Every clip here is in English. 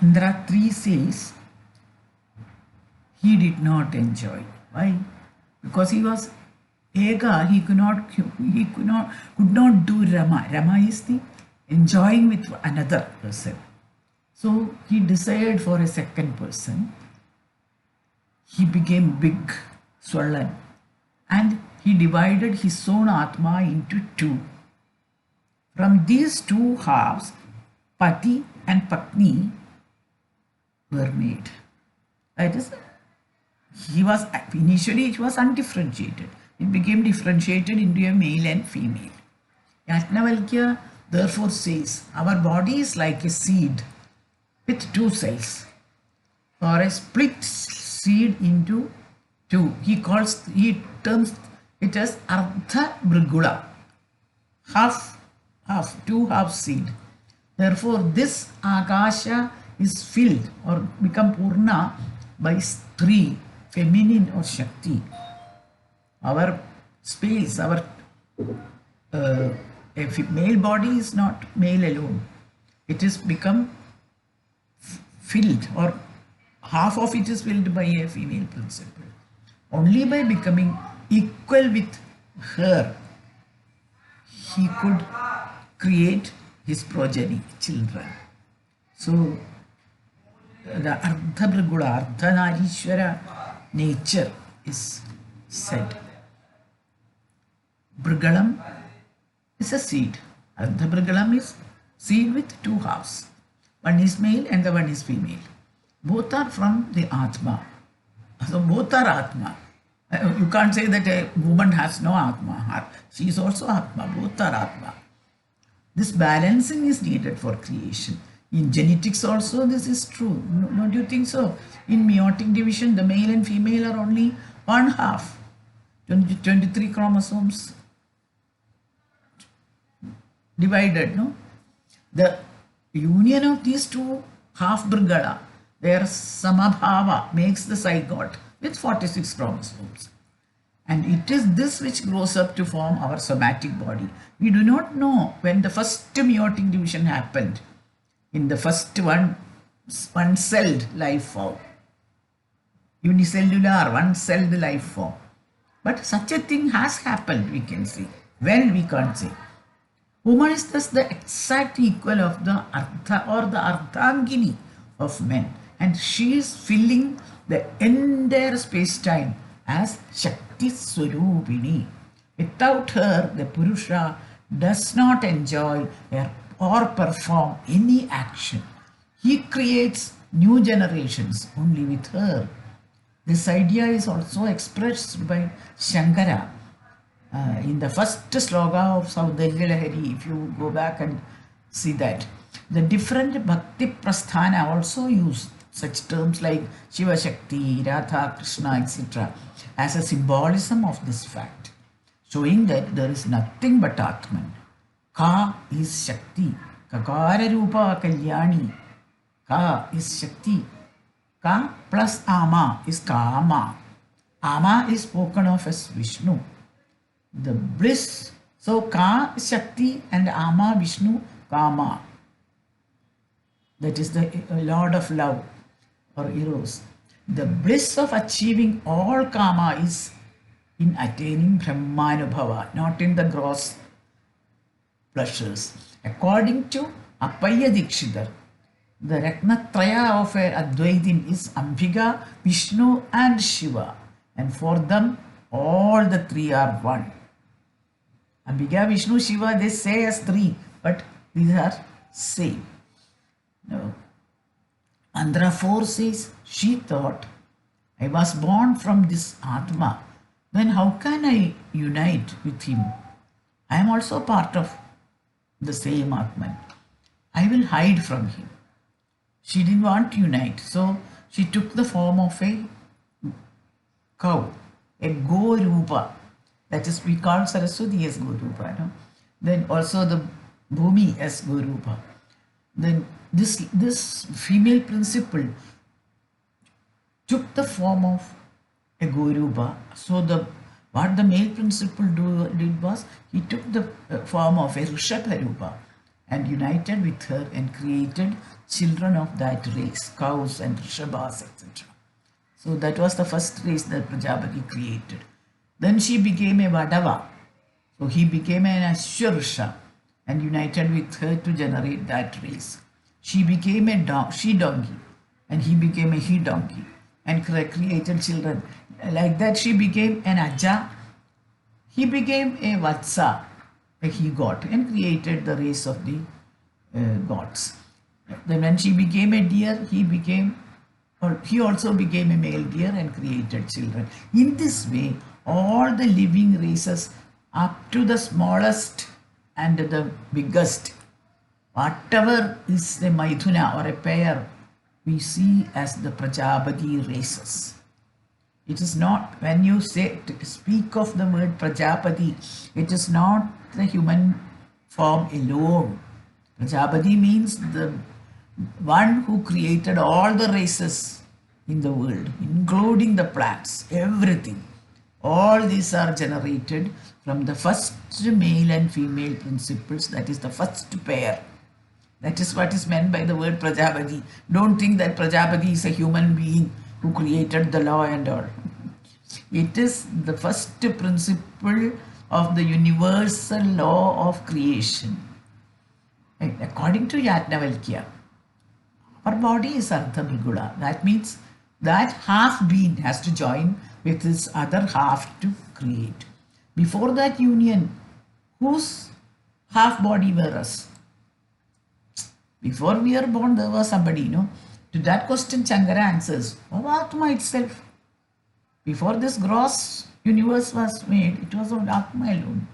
Andhra 3 says he did not enjoy. Why? Because he was ega. He could not do Rama. Rama is the enjoying with another person. So he desired for a second person. He became big, swollen, and he divided his own Atma into two. From these two halves, Pati and Patni were made. That is, he was initially it was undifferentiated. It became differentiated into a male and female. Yajnavalkya therefore says, our body is like a seed with two cells, or a split seed into two. He terms it as Ardha Brigula, two half seed. Therefore, this Akasha is filled or become Purna by Stri, feminine or Shakti. Our space, our male body is not male alone. It is become filled, or half of it is filled by a female principle. Only by becoming equal with her, he could create his progeny, children. So, the Ardha Brigula, Ardha Narishwara nature is said. Brigalam is a seed. Ardha Brigalam is seed with two halves. One is male and the one is female. Both are from the Atma. So both are Atma. You can't say that a woman has no Atma. She is also Atma. Both are Atma. This balancing is needed for creation. In genetics also this is true. Don't you think so? In meiotic division, the male and female are only one half. 23 chromosomes divided, no? The union of these two half Brigala, their Samabhava, makes the zygote with 46 chromosomes. And it is this which grows up to form our somatic body. We do not know when the first meiotic division happened in the first one-celled life form. Unicellular, one-celled life form. But such a thing has happened, we can see. When we can't say. Woman is thus the exact equal of the Ardha or the Ardhangini of men. And she is filling the entire space-time as Shakti Swarupini. Without her, the Purusha does not enjoy or perform any action. He creates new generations only with her. This idea is also expressed by Shankara in the first sloka of Saundarya Lahari. If you go back and see that, the different Bhakti Prasthana also use such terms like Shiva Shakti, Radha, Krishna, etc. as a symbolism of this fact, showing that there is nothing but Atman. Ka is Shakti. Kakara Rupa Kalyani. Ka is Shakti. Ka plus Ama is Kama. Ama is spoken of as Vishnu. The bliss. So Ka is Shakti and Ama Vishnu Kama. That is the Lord of Love or Eros. The bliss of achieving all Kama is in attaining Brahmanubhava, not in the gross pleasures. According to Appaya Dikshidhar, the Ratnatraya of Advaitin is Ambika, Vishnu and Shiva, and for them all the three are one. Ambika, Vishnu, Shiva, they say as three, but these are same. No. Andhra 4 says, she thought, I was born from this Atma, then how can I unite with him? I am also part of the same Atman. I will hide from him. She didn't want to unite, so she took the form of a cow, a Go-Rupa. That is, we call Saraswati as Go-Rupa. No? Then also the Bhumi as Go-Rupa. Then this female principle took the form of a Go-Rupa. So what the male principle did was, he took the form of a Rishabha-Rupa. and united with her and created children of that race, cows and rishabhas, etc. So that was the first race that Prajapati created. Then she became a Vadava. So he became an Ashwarsha and united with her to generate that race. She became a she-donkey and he became a he-donkey and created children. Like that she became an Aja. He became a Vatsa, a he-god, and created the race of the gods. Then when she became a deer, he also became a male deer and created children. In this way, all the living races up to the smallest and the biggest, whatever is a Maithuna or a pair, we see as the Prajapati races. It is not, when you speak of the word Prajapati, it is not the human form alone. Prajapati means the one who created all the races in the world, including the plants, everything. All these are generated from the first male and female principles, that is the first pair. That is what is meant by the word Prajapati. Don't think that Prajapati is a human being who created the law and all. It is the first principle of the universal law of creation. According to Yajnavalkya, our body is Ardha Bhigula. That means that half being has to join with its other half to create. Before that union, whose half body were us? Before we are born, there was somebody, To that question, Shankara answers, Atma itself. Before this gross universe was made, it was of Atma alone.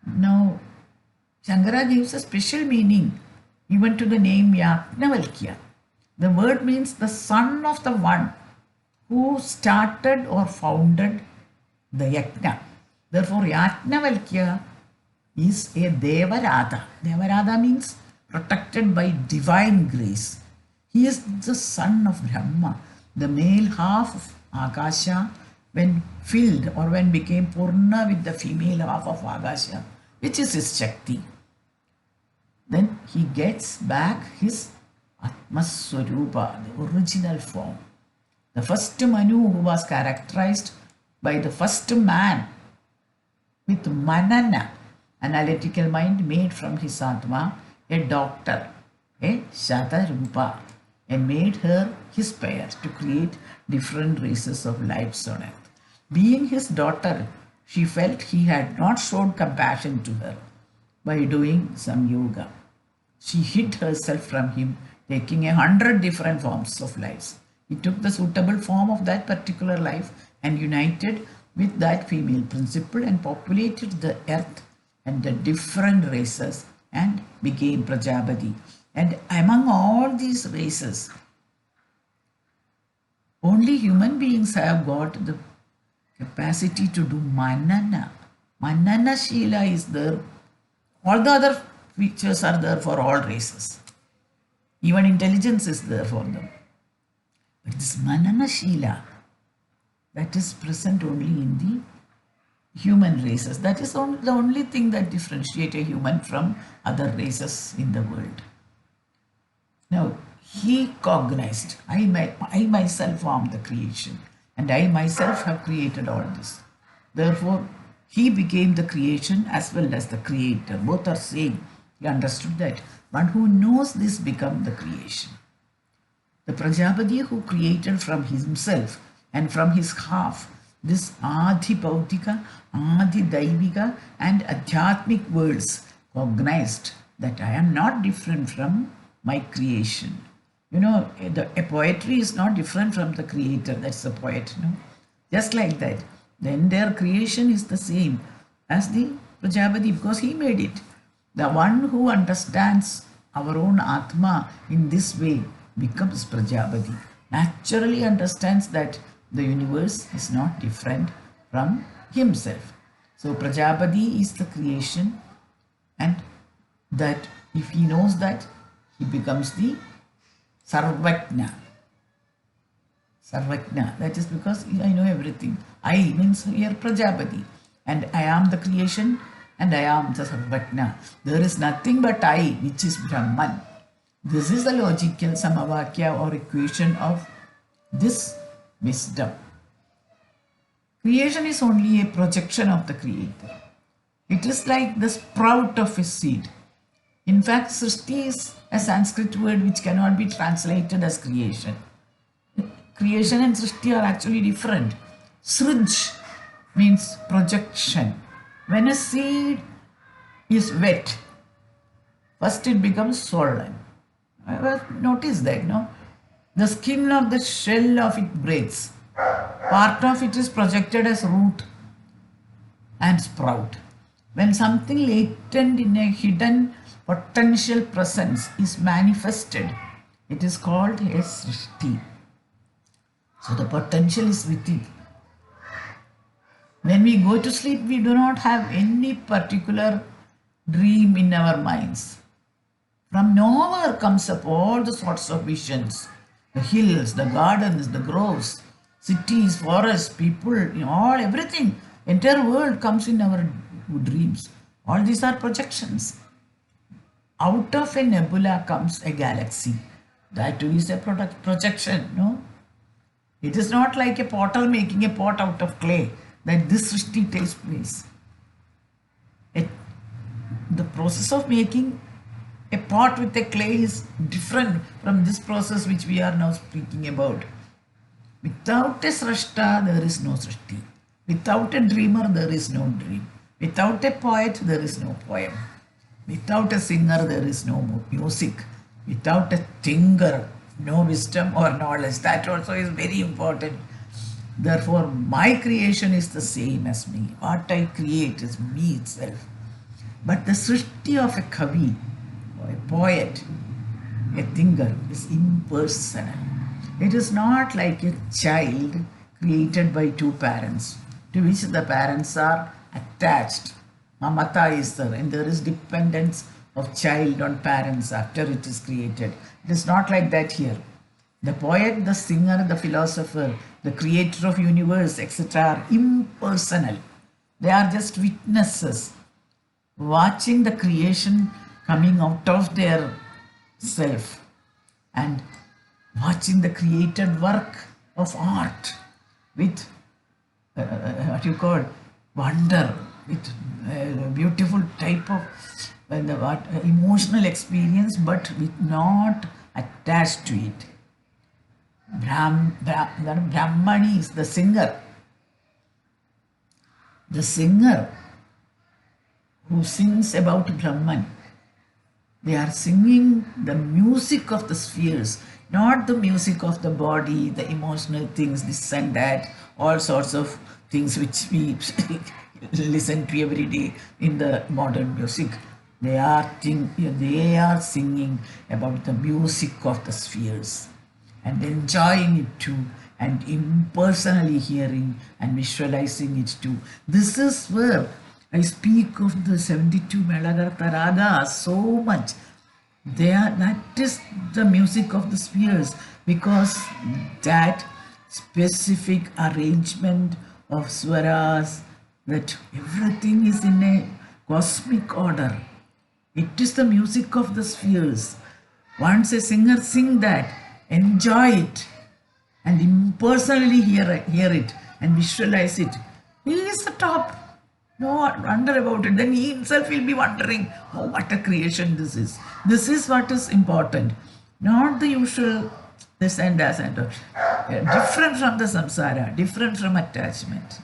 Now, Shankara gives a special meaning even to the name Yajnavalkya. The word means the son of the one who started or founded the Yajna. Therefore, Yajnavalkya is a Devarada. Devarada means protected by divine grace. He is the son of Brahma, the male half of Akasha, when filled or when became Purna with the female half of Akasha, which is his Shakti. Then he gets back his Atmaswarupa, the original form. The first Manu, who was characterized by the first man with Manana, analytical mind made from his Atma, a doctor, a Shatarupa, and made her his pair to create different races of lives on earth. Being his daughter, she felt he had not shown compassion to her by doing some yoga. She hid herself from him, taking 100 different forms of lives. He took the suitable form of that particular life and united with that female principle and populated the earth and the different races and became Prajapati. And among all these races, only human beings have got the capacity to do manana. Manana Shila is there. All the other features are there for all races. Even intelligence is there for them. But this Manana Shila, that is present only in the human races. That is the only thing that differentiates a human from other races in the world. Now, he cognized, I myself am the creation and I myself have created all this. Therefore, he became the creation as well as the creator. Both are same. He understood that. One who knows this becomes the creation. The Prajapati who created from himself and from his half this Adi Bautika, Adi Daivika and Adhyatmic worlds cognized that I am not different from my creation. A poetry is not different from the creator. That's the poet. Just like that. Then their creation is the same as the Prajapati because he made it. The one who understands our own Atma in this way becomes Prajapati. Naturally understands that the universe is not different from himself. So Prajapati is the creation, and that if he knows that, he becomes the Sarvajna. Sarvajna. That is because I know everything. I means here Prajapati. And I am the creation. and I am the Sarvajna. There is nothing but I, which is Brahman. This is the logical Samavakya or equation of this wisdom. Creation is only a projection of the Creator. It is like the sprout of a seed. In fact, Srishti is a Sanskrit word which cannot be translated as creation. Creation and Srishti are actually different. Srij means projection. When a seed is wet, first it becomes swollen. Notice that, no? The skin of the shell of it breaks. Part of it is projected as root and sprout. When something latent in a hidden potential presence is manifested, it is called a Srishti. So the potential is within. When we go to sleep, we do not have any particular dream in our minds. From nowhere comes up all the sorts of visions. The hills, the gardens, the groves, cities, forests, people, everything. Entire world comes in our dreams. All these are projections. Out of a nebula comes a galaxy. That too is a projection, no? It is not like a potter making a pot out of clay that this Srishti takes place. The process of making a pot with a clay is different from this process which we are now speaking about. Without a Srashta, there is no Srishti. Without a dreamer, there is no dream. Without a poet, there is no poem. Without a singer, there is no music. Without a thinker, no wisdom or knowledge. That also is very important. Therefore, my creation is the same as me. What I create is me itself. But the Srishti of a Kavi, or a poet, a thinker, is impersonal. It is not like a child created by two parents, to which the parents are attached. Mamata is there, and there is dependence of child on parents after it is created. It is not like that here. The poet, the singer, the philosopher, the creator of universe, etc. are impersonal. They are just witnesses, watching the creation coming out of their self and watching the created work of art with wonder, with beautiful type of emotional experience, but with not attached to it. Brahmani is the singer. The singer who sings about Brahman. They are singing the music of the spheres, not the music of the body, the emotional things, this and that, all sorts of things which we listen to every day in the modern music. They are singing about the music of the spheres and enjoying it too, and impersonally hearing and visualizing it too. This is where I speak of the 72 Melakarta Ragas so much. That is the music of the spheres, because that specific arrangement of swaras, that everything is in a cosmic order. It is the music of the spheres. Once a singer sing that, enjoy it, and impersonally hear it and visualize it, he is the top. No wonder about it. Then he himself will be wondering, oh, what a creation this is. This is what is important. Not the usual this and that and different from the samsara, different from attachment.